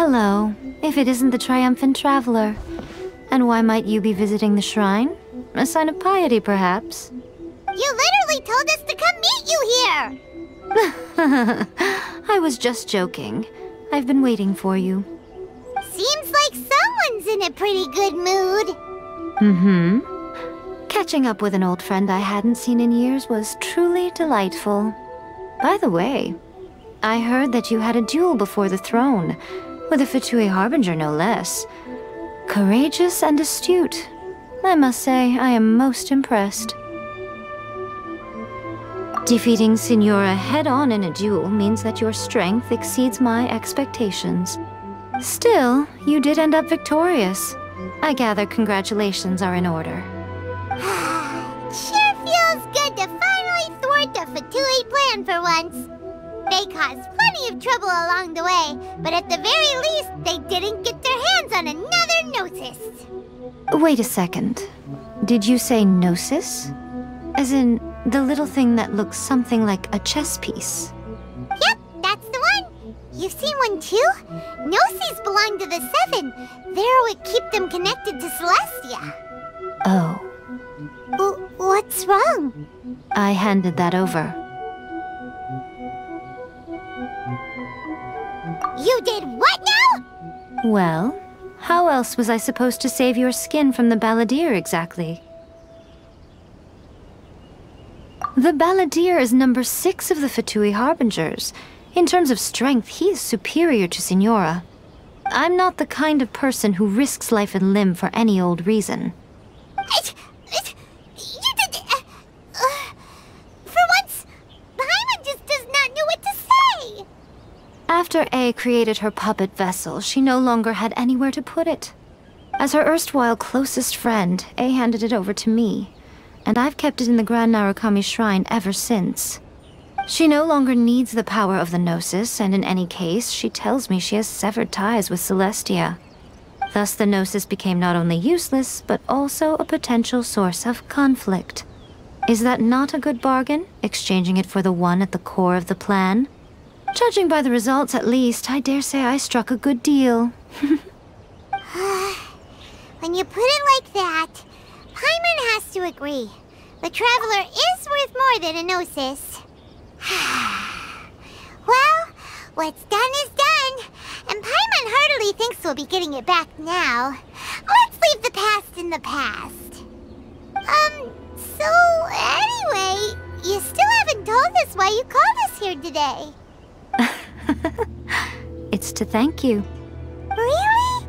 hello, if it isn't the triumphant traveler. And why might you be visiting the shrine? A sign of piety, perhaps? You literally told us to come meet you here! I was just joking. I've been waiting for you. Seems like someone's in a pretty good mood. Mm-hmm. Catching up with an old friend I hadn't seen in years was truly delightful. By the way, I heard that you had a duel before the throne, with a Fatui Harbinger no less. Courageous and astute. I must say, I am most impressed. Defeating Signora head-on in a duel means that your strength exceeds my expectations. Still, you did end up victorious. I gather congratulations are in order. Sure feels good to finally thwart the Fatui plan for once. They caused plenty of trouble along the way, but at the very least, they didn't get their hands on another Gnosis. Wait a second. Did you say Gnosis? As in, the little thing that looks something like a chess piece? Yep, that's the one. You've seen one too? Gnosis belong to the Seven. They're what keep them connected to Celestia. Oh. What's wrong? I handed that over. You did what now? Well, how else was I supposed to save your skin from the Balladeer exactly? The Balladeer is number 6 of the Fatui Harbingers. In terms of strength, he is superior to Signora. I'm not the kind of person who risks life and limb for any old reason. For once, Paimon just does not know what to say. After A created her puppet vessel, she no longer had anywhere to put it. As her erstwhile closest friend, A handed it over to me, and I've kept it in the Grand Narukami Shrine ever since. She no longer needs the power of the Gnosis, and in any case, she tells me she has severed ties with Celestia. Thus the Gnosis became not only useless, but also a potential source of conflict. Is that not a good bargain, exchanging it for the one at the core of the plan? Judging by the results, at least, I dare say I struck a good deal. When you put it like that, Paimon has to agree. The Traveler is worth more than a Gnosis. Well, what's done is done, and Paimon heartily thinks we'll be getting it back now. Let's leave the past in the past. So anyway, you still haven't told us why you called us here today. It's to thank you. Really?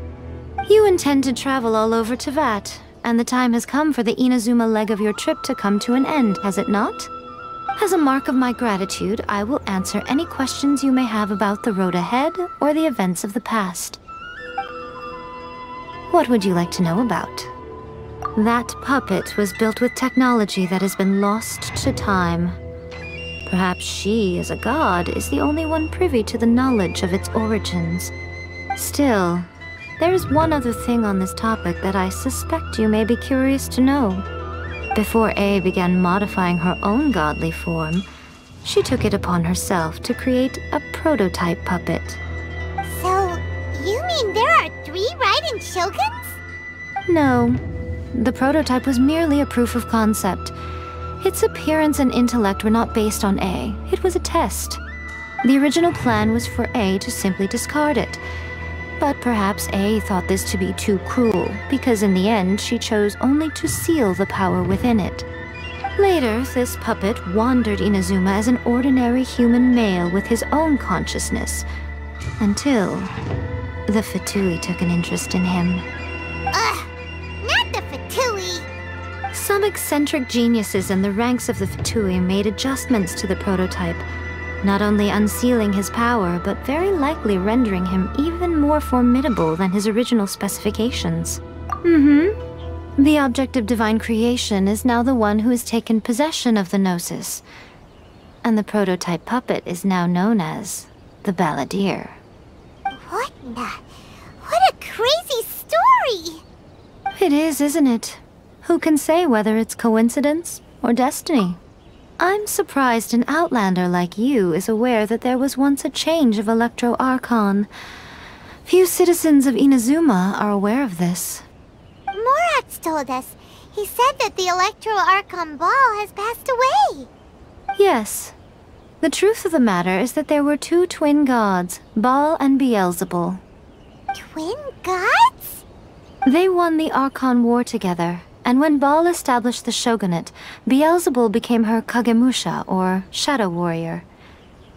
You intend to travel all over Teyvat, and the time has come for the Inazuma leg of your trip to come to an end, has it not? As a mark of my gratitude, I will answer any questions you may have about the road ahead or the events of the past. What would you like to know about? That puppet was built with technology that has been lost to time. Perhaps she, as a god, is the only one privy to the knowledge of its origins. Still, there is one other thing on this topic that I suspect you may be curious to know. Before A began modifying her own godly form, she took it upon herself to create a prototype puppet. So, you mean there are 3 Raiden Shoguns? No. The prototype was merely a proof of concept. Its appearance and intellect were not based on A. It was a test. The original plan was for A to simply discard it. But perhaps A thought this to be too cruel, because in the end she chose only to seal the power within it. Later, this puppet wandered Inazuma as an ordinary human male with his own consciousness, until the Fatui took an interest in him. Not the Fatui! Some eccentric geniuses in the ranks of the Fatui made adjustments to the prototype, not only unsealing his power, but very likely rendering him even more formidable than his original specifications. The object of divine creation is now the one who has taken possession of the Gnosis, and the prototype puppet is now known as the Balladeer. What a crazy story! It is, isn't it? Who can say whether it's coincidence or destiny? I'm surprised an outlander like you is aware that there was once a change of Electro Archon. Few citizens of Inazuma are aware of this. Morat's told us. He said that the Electro Archon Ball has passed away. Yes. The truth of the matter is that there were two twin gods, Baal and Beelzebul. Twin gods? They won the Archon War together, and when Baal established the shogunate, Beelzebul became her Kagemusha, or shadow warrior.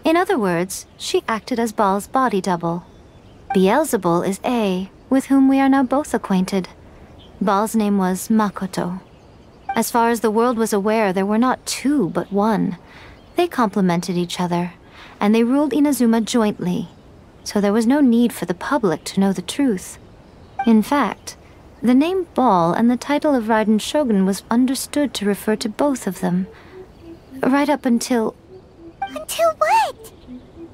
In other words, she acted as Baal's body double. Beelzebul is Yae, with whom we are now both acquainted. Baal's name was Makoto. As far as the world was aware, there were not two, but one. They complemented each other, and they ruled Inazuma jointly, so there was no need for the public to know the truth. In fact, the name Baal and the title of Raiden Shogun was understood to refer to both of them. Right up until... Until what?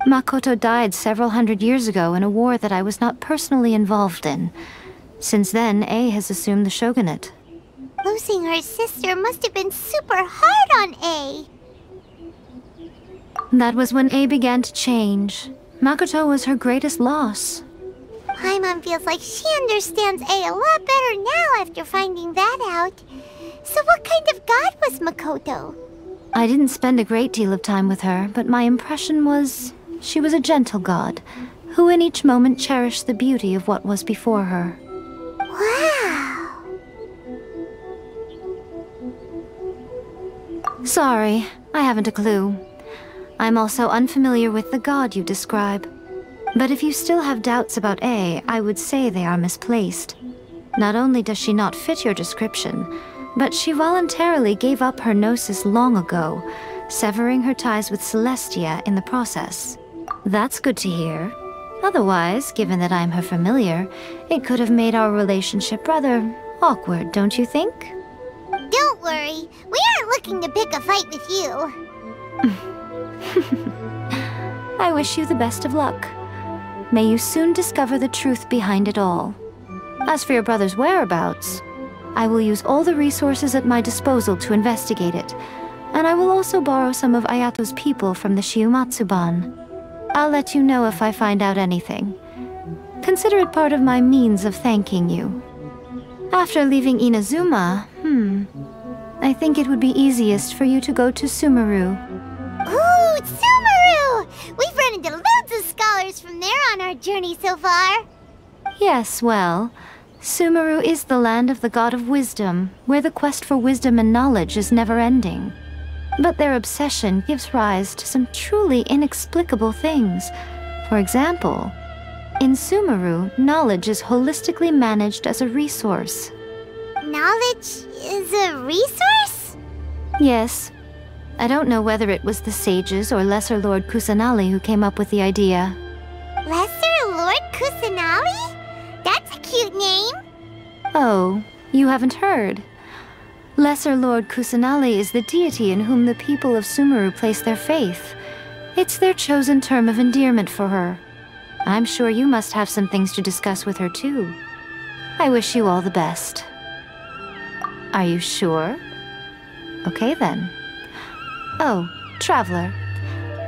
Makoto died several hundred years ago in a war that I was not personally involved in. Since then, Yae has assumed the shogunate. Losing her sister must have been super hard on Yae. That was when Yae began to change. Makoto was her greatest loss. Paimon feels like she understands Yae a lot better now after finding that out. So what kind of god was Makoto? I didn't spend a great deal of time with her, but my impression was she was a gentle god, who in each moment cherished the beauty of what was before her. Wow! Sorry, I haven't a clue. I'm also unfamiliar with the god you describe. But if you still have doubts about Yae, I would say they are misplaced. Not only does she not fit your description, but she voluntarily gave up her gnosis long ago, severing her ties with Celestia in the process. That's good to hear. Otherwise, given that I'm her familiar, it could have made our relationship rather awkward, don't you think? Don't worry, we aren't looking to pick a fight with you. I wish you the best of luck. May you soon discover the truth behind it all. As for your brother's whereabouts, I will use all the resources at my disposal to investigate it, and I will also borrow some of Ayato's people from the Shiumatsuban. I'll let you know if I find out anything. Consider it part of my means of thanking you. After leaving Inazuma, I think it would be easiest for you to go to Sumeru. Ooh, Sumeru! We've run into loads of scholars from there on our journey so far. Yes, well, Sumeru is the land of the god of wisdom, where the quest for wisdom and knowledge is never-ending. But their obsession gives rise to some truly inexplicable things. For example, in Sumeru, knowledge is holistically managed as a resource. Knowledge is a resource? Yes. I don't know whether it was the sages or Lesser Lord Kusanali who came up with the idea. Lesser Lord Kusanali? That's a cute name. Oh, you haven't heard. Lesser Lord Kusanali is the deity in whom the people of Sumeru place their faith. It's their chosen term of endearment for her. I'm sure you must have some things to discuss with her too. I wish you all the best. Are you sure? Okay then. Oh, Traveler.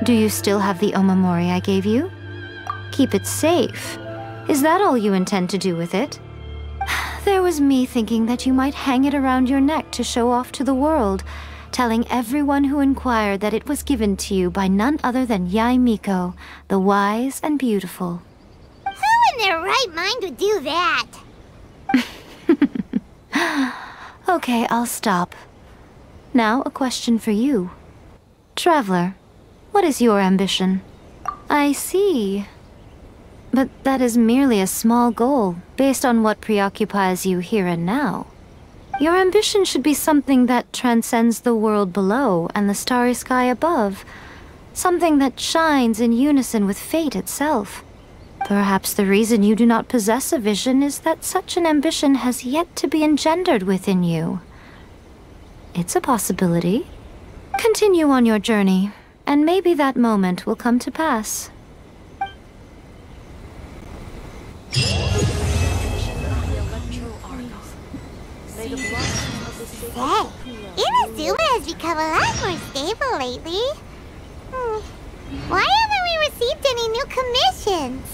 Do you still have the omamori I gave you? Keep it safe. Is that all you intend to do with it? There was me thinking that you might hang it around your neck to show off to the world, telling everyone who inquired that it was given to you by none other than Yae Miko, the wise and beautiful. Who in their right mind would do that? Okay, I'll stop. Now, a question for you. Traveler, what is your ambition? I see. But that is merely a small goal, based on what preoccupies you here and now. Your ambition should be something that transcends the world below and the starry sky above. Something that shines in unison with fate itself. Perhaps the reason you do not possess a vision is that such an ambition has yet to be engendered within you. It's a possibility. Continue on your journey, and maybe that moment will come to pass. Say, Inazuma has become a lot more stable lately. Why haven't we received any new commissions?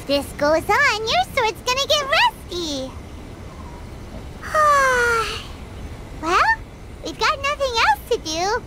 If this goes on, your sword's gonna get rusty. Well, we've got nothing else to do.